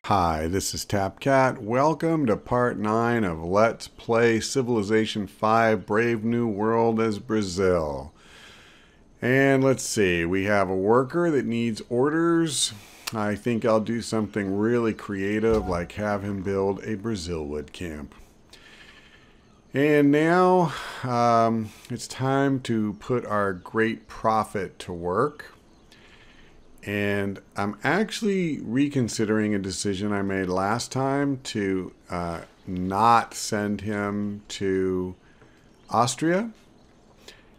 Hi, this is TapCat. Welcome to part 9 of Let's Play Civilization 5 Brave New World as Brazil. And let's see, we have a worker that needs orders. I think I'll do something really creative like have him build a Brazilwood camp. And now it's time to put our great prophet to work. And I'm actually reconsidering a decision I made last time to not send him to Austria.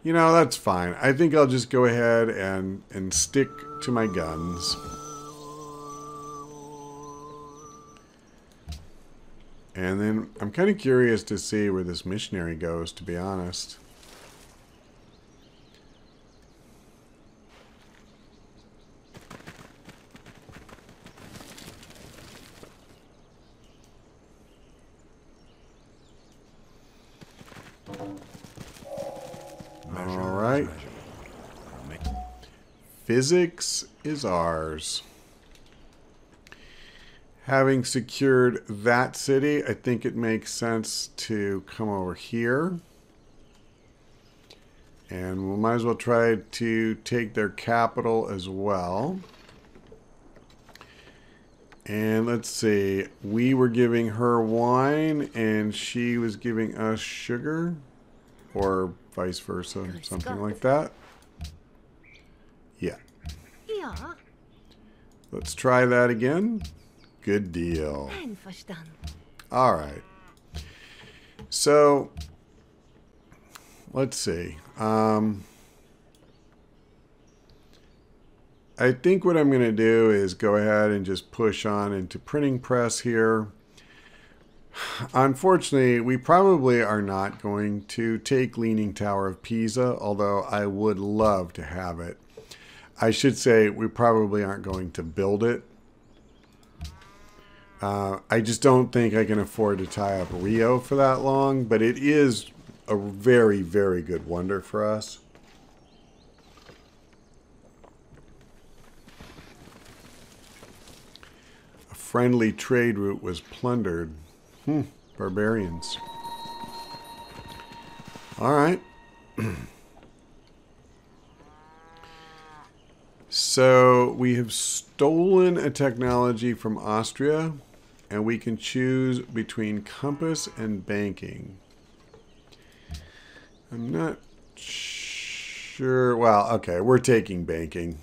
You know, that's fine. I think I'll just go ahead and stick to my guns. And then I'm kind of curious to see where this missionary goes, to be honest. All right. Physics is ours. Having secured that city, I think it makes sense to come over here. And we might as well try to take their capital as well. And let's see. We were giving her wine and she was giving us sugar. Or vice versa. Something like that. Yeah. Let's try that again. Good deal. All right. So, let's see. I think what I'm going to do is go ahead and just push on into printing press here. Unfortunately, we probably are not going to take Leaning Tower of Pisa, although I would love to have it. I should say we probably aren't going to build it. I just don't think I can afford to tie up Rio for that long, but it is a very, very good wonder for us. A friendly trade route was plundered. Barbarians. All right. So we have stolen a technology from Austria, and we can choose between compass and banking. I'm not sure. Well, okay, we're taking banking.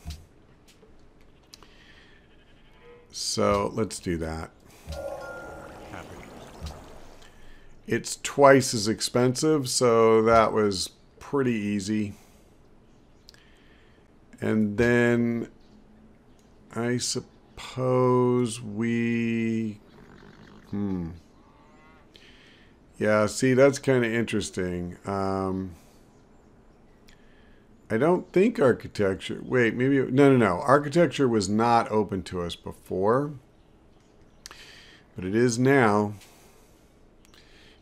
So let's do that. It's twice as expensive, so that was pretty easy. And then I suppose we... Yeah, see, that's kind of interesting. I don't think architecture... Wait, maybe... No. Architecture was not open to us before. But it is now.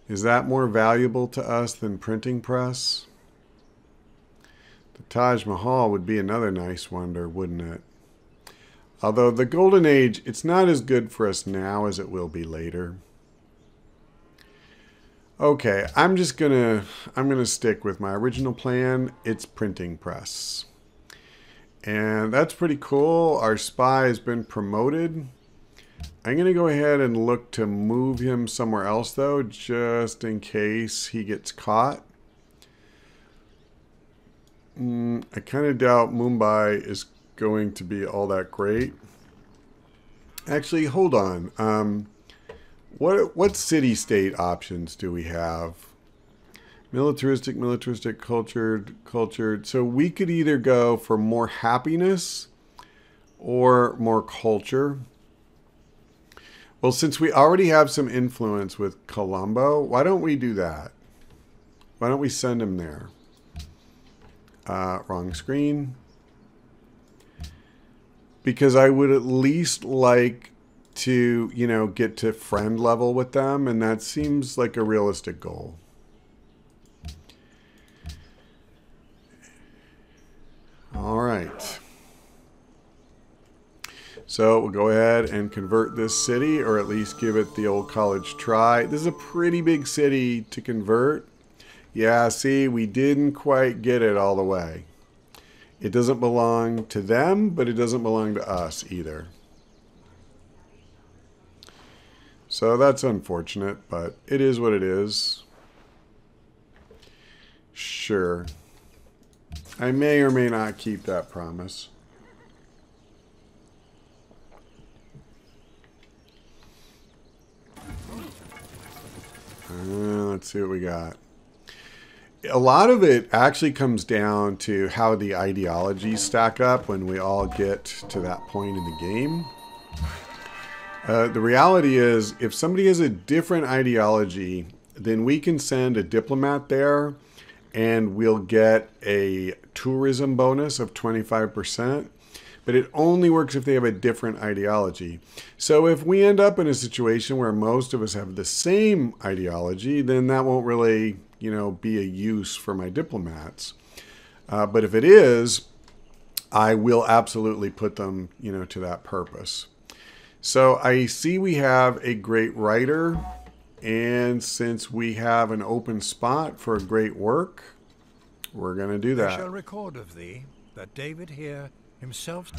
Is that more valuable to us than printing press? The Taj Mahal would be another nice wonder, wouldn't it? Although the Golden Age, it's not as good for us now as it will be later. Okay, I'm gonna stick with my original plan. It's printing press. And that's pretty cool. Our spy has been promoted. I'm going to go ahead and look to move him somewhere else, though, just in case he gets caught. I kind of doubt Mumbai is going to be all that great. Actually, hold on. What city-state options do we have? Militaristic, cultured. So we could either go for more happiness or more culture. Well, since we already have some influence with Colombo, why don't we do that? Why don't we send him there? Wrong screen. Because I would at least like to, you know, get to friend level with them, and that seems like a realistic goal. All right. So we'll go ahead and convert this city, or at least give it the old college try. This is a pretty big city to convert. Yeah, see, we didn't quite get it all the way. It doesn't belong to them, but it doesn't belong to us either. So that's unfortunate, but it is what it is. Sure. I may or may not keep that promise. Let's see what we got. A lot of it actually comes down to how the ideologies stack up when we all get to that point in the game. The reality is, if somebody has a different ideology, then we can send a diplomat there and we'll get a tourism bonus of 25%. But it only works if they have a different ideology. So if we end up in a situation where most of us have the same ideology, then that won't really, you know, be a use for my diplomats. But if it is, I will absolutely put them, you know, to that purpose. So I see we have a great writer, and since we have an open spot for great work, we're going to do that. I shall record of thee that David here himself.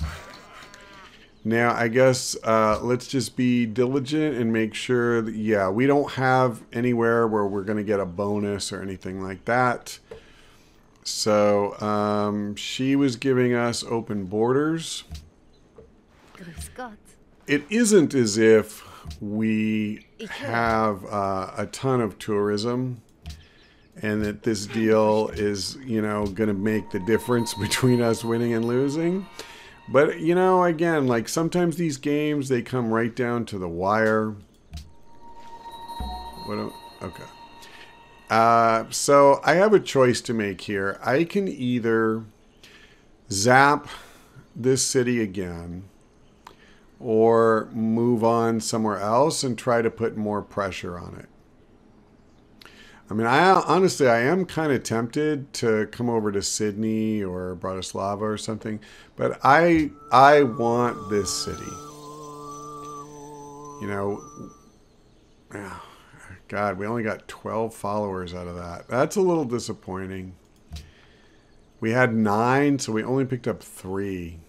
Now, I guess let's just be diligent and make sure that, yeah, we don't have anywhere where we're going to get a bonus or anything like that. So she was giving us open borders. It isn't as if we have a ton of tourism and that this deal is, you know, going to make the difference between us winning and losing. But, you know, again, like sometimes these games, they come right down to the wire. Okay. So I have a choice to make here. I can either zap this city again or move on somewhere else and try to put more pressure on it. I mean, honestly, I am kind of tempted to come over to Sydney or Bratislava or something, but I want this city. You know, God, we only got 12 followers out of that. That's a little disappointing. We had 9, so we only picked up 3.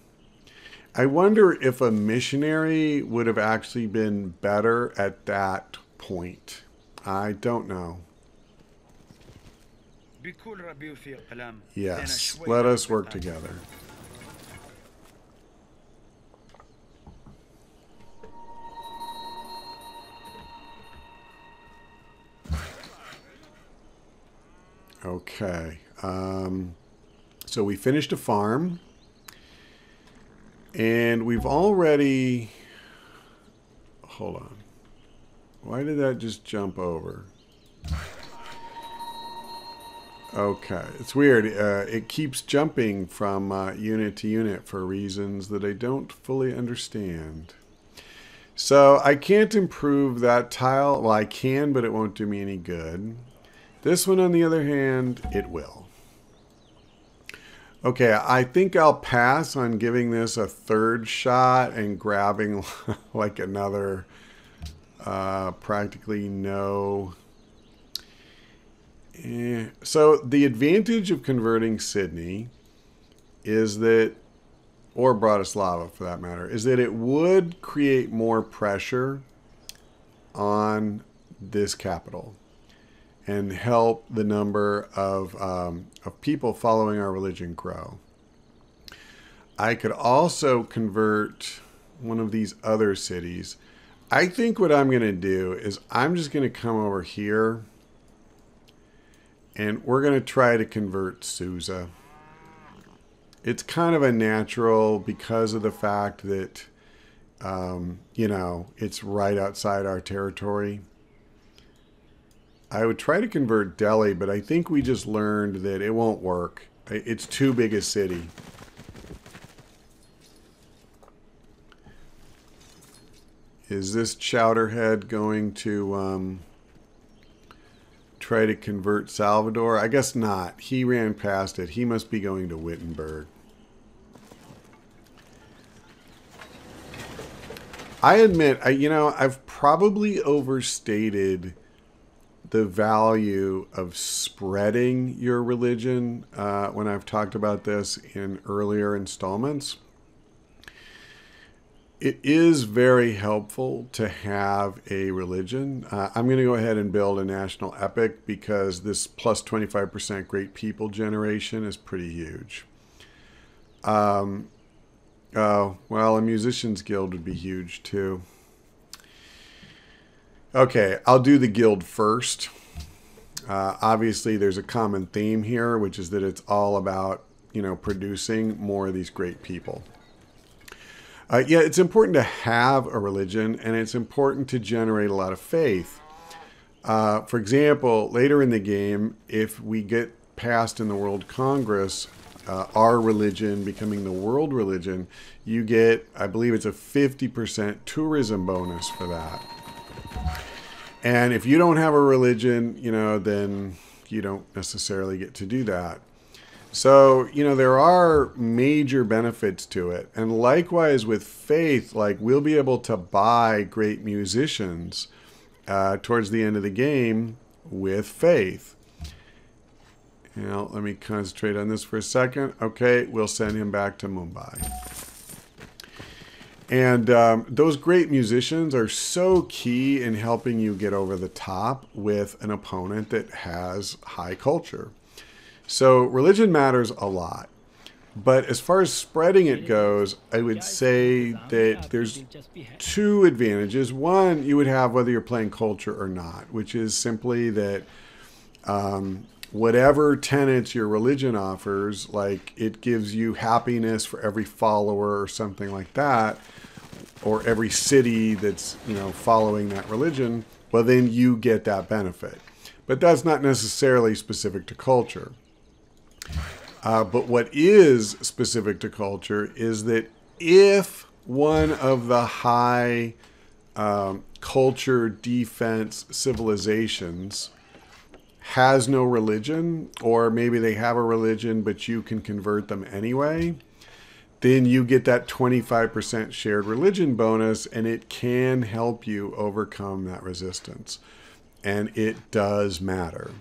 I wonder if a missionary would have actually been better at that point. I don't know. Yes, let us work together. Okay. So we finished a farm. And we've already... Hold on. Why did that just jump over? Okay, it's weird. It keeps jumping from unit to unit for reasons that I don't fully understand. So I can't improve that tile. Well, I can, but it won't do me any good. This one, on the other hand, it will. Okay, I think I'll pass on giving this a third shot and grabbing like another practically no... So the advantage of converting Sydney is that, or Bratislava for that matter, is that it would create more pressure on this capital and help the number of people following our religion grow. I could also convert one of these other cities. I think what I'm going to do is I'm just going to come over here and we're going to try to convert Susa. It's kind of a natural because of the fact that, you know, it's right outside our territory. I would try to convert Delhi, but I think we just learned that it won't work. It's too big a city. Is this Chowderhead going to try to convert Salvador? I guess not. He ran past it. He must be going to Wittenberg. I admit, I've probably overstated the value of spreading your religion when I've talked about this in earlier installments. It is very helpful to have a religion. I'm going to go ahead and build a national epic because this plus 25% great people generation is pretty huge. Oh, well, a musician's guild would be huge too. Okay, I'll do the guild first. Obviously, there's a common theme here, which is that it's all about, producing more of these great people. Yeah, it's important to have a religion, and it's important to generate a lot of faith. For example, later in the game, if we get passed in the World Congress, our religion becoming the world religion, you get, I believe it's a 50% tourism bonus for that. And if you don't have a religion, then you don't necessarily get to do that. So, there are major benefits to it. And likewise with faith, like we'll be able to buy great musicians towards the end of the game with faith. Now, let me concentrate on this for a second. Okay, we'll send him back to Mumbai. And those great musicians are so key in helping you get over the top with an opponent that has high culture. So religion matters a lot. But as far as spreading it goes, I would say that there's two advantages. One, you would have whether you're playing culture or not, which is simply that whatever tenets your religion offers, like it gives you happiness for every follower or something like that, or every city that's, following that religion, well, then you get that benefit. But that's not necessarily specific to culture. But what is specific to culture is that if one of the high culture defense civilizations has no religion, or maybe they have a religion but you can convert them anyway, then you get that 25% shared religion bonus, and it can help you overcome that resistance. And it does matter.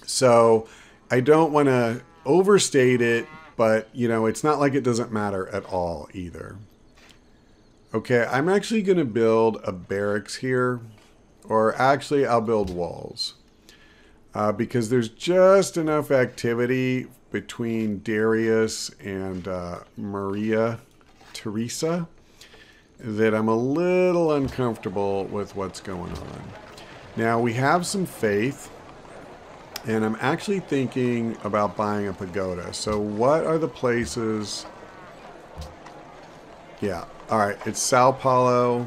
So I don't want to overstate it, but it's not like it doesn't matter at all either. Okay, I'm actually going to build a barracks here, or actually I'll build walls. Because there's just enough activity between Darius and Maria Teresa that I'm a little uncomfortable with what's going on. Now, we have some faith, and I'm actually thinking about buying a pagoda. So what are the places? Yeah, all right, it's Sao Paulo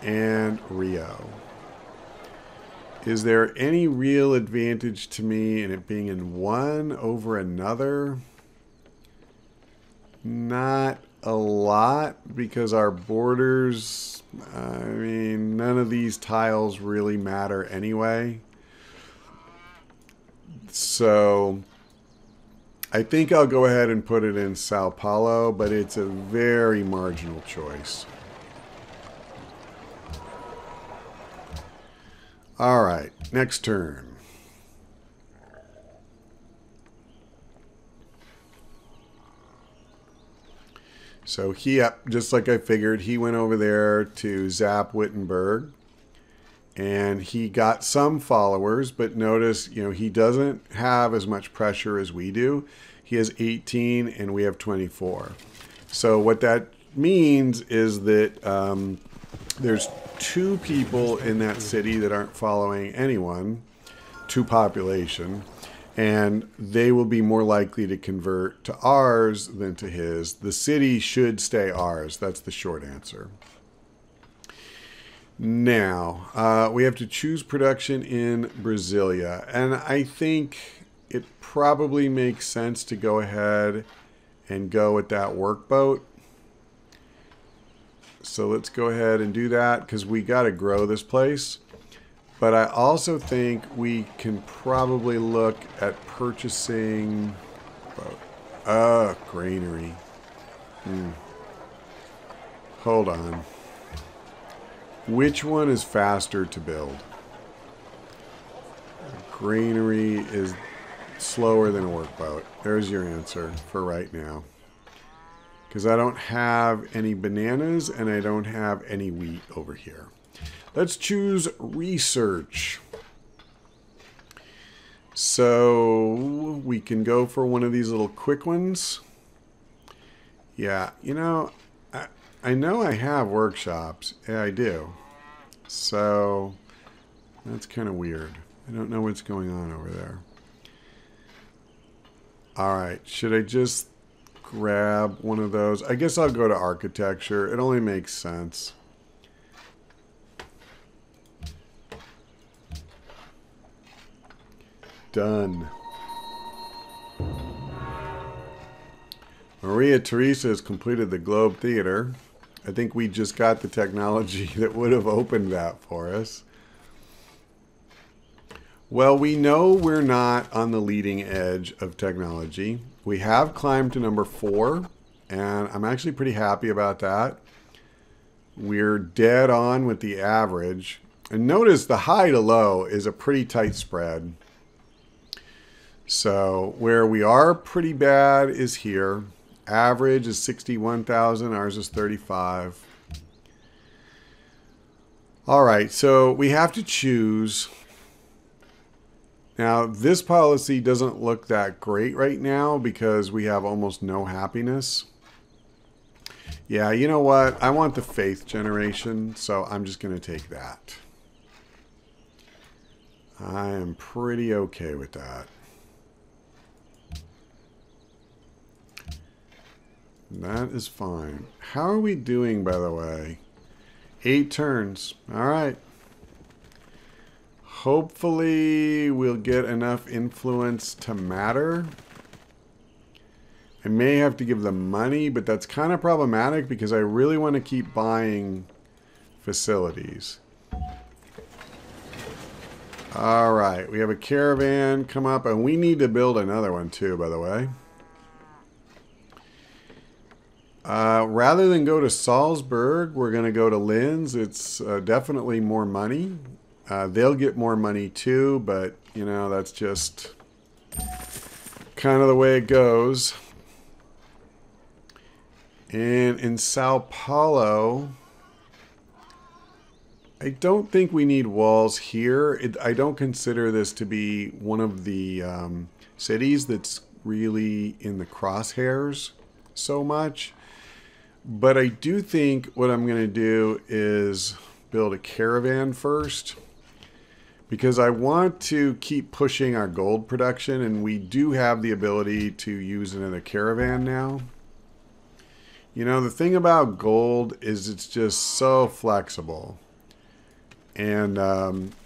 and Rio. Is there any real advantage to me in it being in one over another? Not a lot, because our borders, none of these tiles really matter anyway. So I think I'll go ahead and put it in Sao Paulo, but it's a very marginal choice. All right, next turn. So just like I figured, he went over there to zap Wittenberg, and he got some followers, but notice, he doesn't have as much pressure as we do. He has 18 and we have 24. So what that means is that there's 2 people in that city that aren't following anyone to population, and they will be more likely to convert to ours than to his. The city should stay ours. That's the short answer. Now, we have to choose production in Brasilia, and I think it probably makes sense to go ahead and go with that workboat. So let's go ahead and do that, because we got to grow this place. But I also think we can probably look at purchasing granary. Hold on. Which one is faster to build? Granary is slower than a workboat. There's your answer for right now. Because I don't have any bananas and I don't have any wheat over here. Let's choose research. So we can go for one of these little quick ones. Yeah, you know, I know I have workshops. Yeah, I do. So that's kind of weird. I don't know what's going on over there. All right, should I just grab one of those? I guess I'll go to architecture. It only makes sense. Done. Maria Teresa has completed the Globe Theater. I think we just got the technology that would have opened that for us. Well, we know we're not on the leading edge of technology. We have climbed to number 4, and I'm actually pretty happy about that. We're dead on with the average. And notice the high to low is a pretty tight spread. So where we are pretty bad is here. Average is 61,000. Ours is 35. All right, so we have to choose. Now, this policy doesn't look that great right now because we have almost no happiness. Yeah, you know what? I want the faith generation, so I'm just going to take that. I am pretty okay with that. That is fine. How are we doing, by the way? 8 turns. All right. Hopefully we'll get enough influence to matter. I may have to give them money, but that's kind of problematic because I really want to keep buying facilities. All right. We have a caravan come up, and we need to build another one too, by the way. Rather than go to Salzburg, we're going to go to Linz. It's definitely more money. They'll get more money too, but, you know, that's just kind of the way it goes. And in Sao Paulo, I don't think we need walls here. I don't consider this to be one of the cities that's really in the crosshairs so much. But I do think what I'm going to do is build a caravan first, because I want to keep pushing our gold production, and we do have the ability to use another caravan now. You know, the thing about gold is it's just so flexible. And,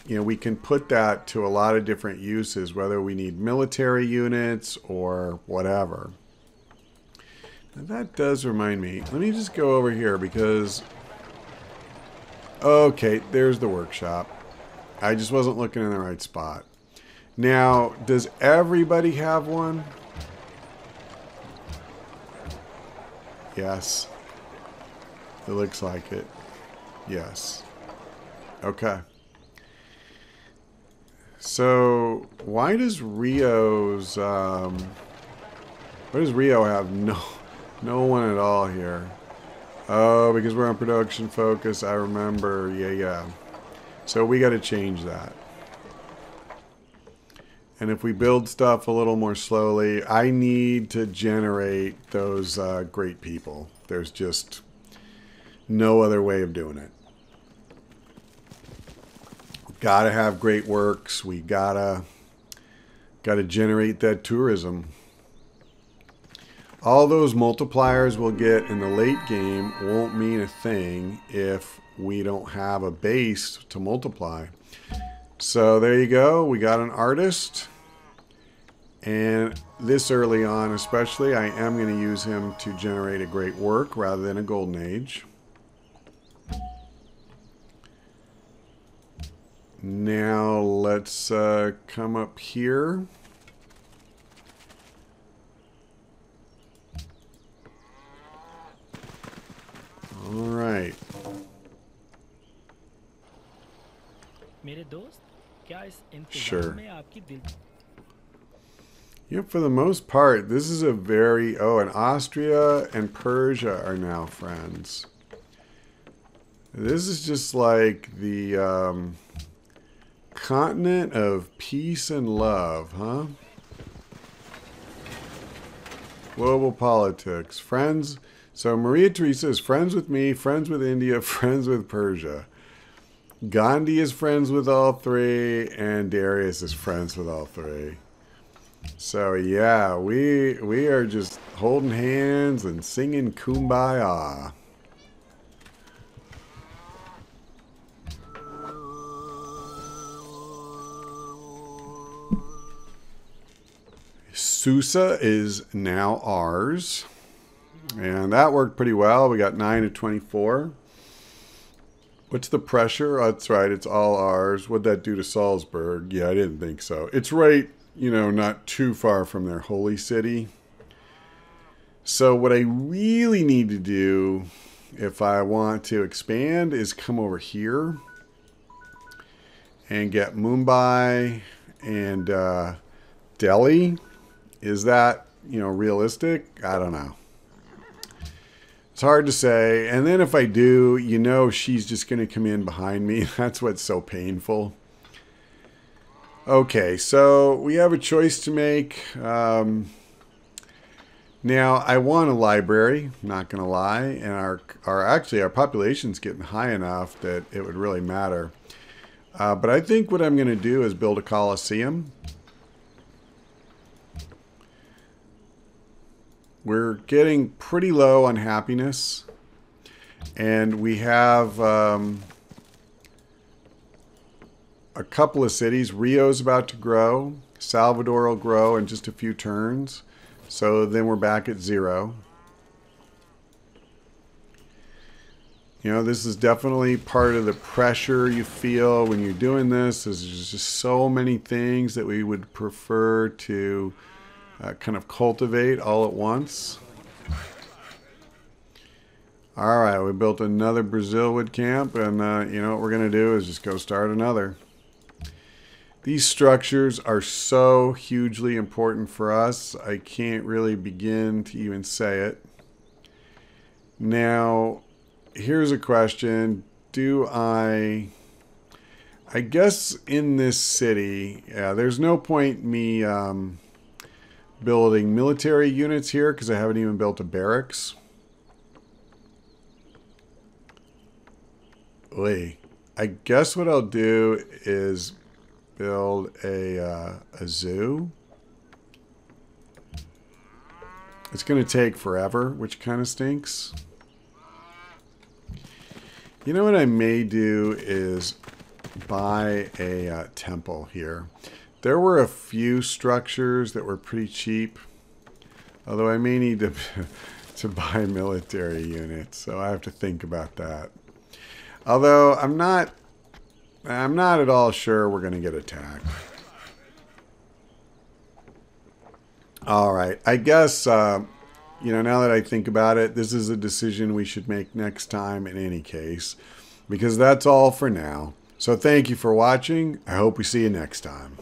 you know, we can put that to a lot of different uses, whether we need military units or whatever. Now that does remind me. Let me just go over here because... Okay, there's the workshop. I just wasn't looking in the right spot. Now, does everybody have one? Yes. It looks like it. Yes. Okay. So, why does Rio's... why does Rio have no one at all here? Oh, because we're on production focus. I remember. Yeah. So we got to change that. And if we build stuff a little more slowly, I need to generate those great people. There's just no other way of doing it. Gotta have great works. We gotta generate that tourism. All those multipliers we'll get in the late game won't mean a thing if we don't have a base to multiply. So there you go. We got an artist. And this early on especially, I am going to use him to generate a great work rather than a golden age. Now let's come up here. All right. मेरे दोस्त, क्या इस इंतजाम Sure. में आपकी दिल Yep, for the most part, this is a very... Oh, and Austria and Persia are now friends. This is just like the continent of peace and love, huh? Global politics. Friends. So Maria Theresa is friends with me, friends with India, friends with Persia. Gandhi is friends with all three, and Darius is friends with all three. So yeah, we are just holding hands and singing Kumbaya. Susa is now ours. And that worked pretty well. We got 9 to 24. What's the pressure? Oh, that's right. It's all ours. What'd that do to Salzburg? Yeah, I didn't think so. It's right, you know, not too far from their holy city. So what I really need to do if I want to expand is come over here and get Mumbai and Delhi. Is that, you know, realistic? I don't know. It's hard to say. And then if I do, you know, she's just going to come in behind me. That's what's so painful. Okay, so we have a choice to make. Now, I want a library, not going to lie. And our population's getting high enough that it would really matter. But I think what I'm going to do is build a coliseum. We're getting pretty low on happiness, and we have a couple of cities. Rio's about to grow. Salvador will grow in just a few turns. So then we're back at 0. You know, this is definitely part of the pressure you feel when you're doing this. There's just so many things that we would prefer to kind of cultivate all at once. All right, we built another Brazilwood camp, and you know what we're going to do is just go start another. These structures are so hugely important for us. I can't really begin to even say it. Now, here's a question. Do I guess in this city, yeah, there's no point me building military units here because I haven't even built a barracks. Oy. I guess what I'll do is build a zoo. It's going to take forever, which kind of stinks. You know what I may do is buy a temple here. There were a few structures that were pretty cheap, although I may need to buy military units, so I have to think about that. Although I'm not at all sure we're going to get attacked. All right, I guess you know, now that I think about it, this is a decision we should make next time in any case, because that's all for now. So thank you for watching. I hope we see you next time.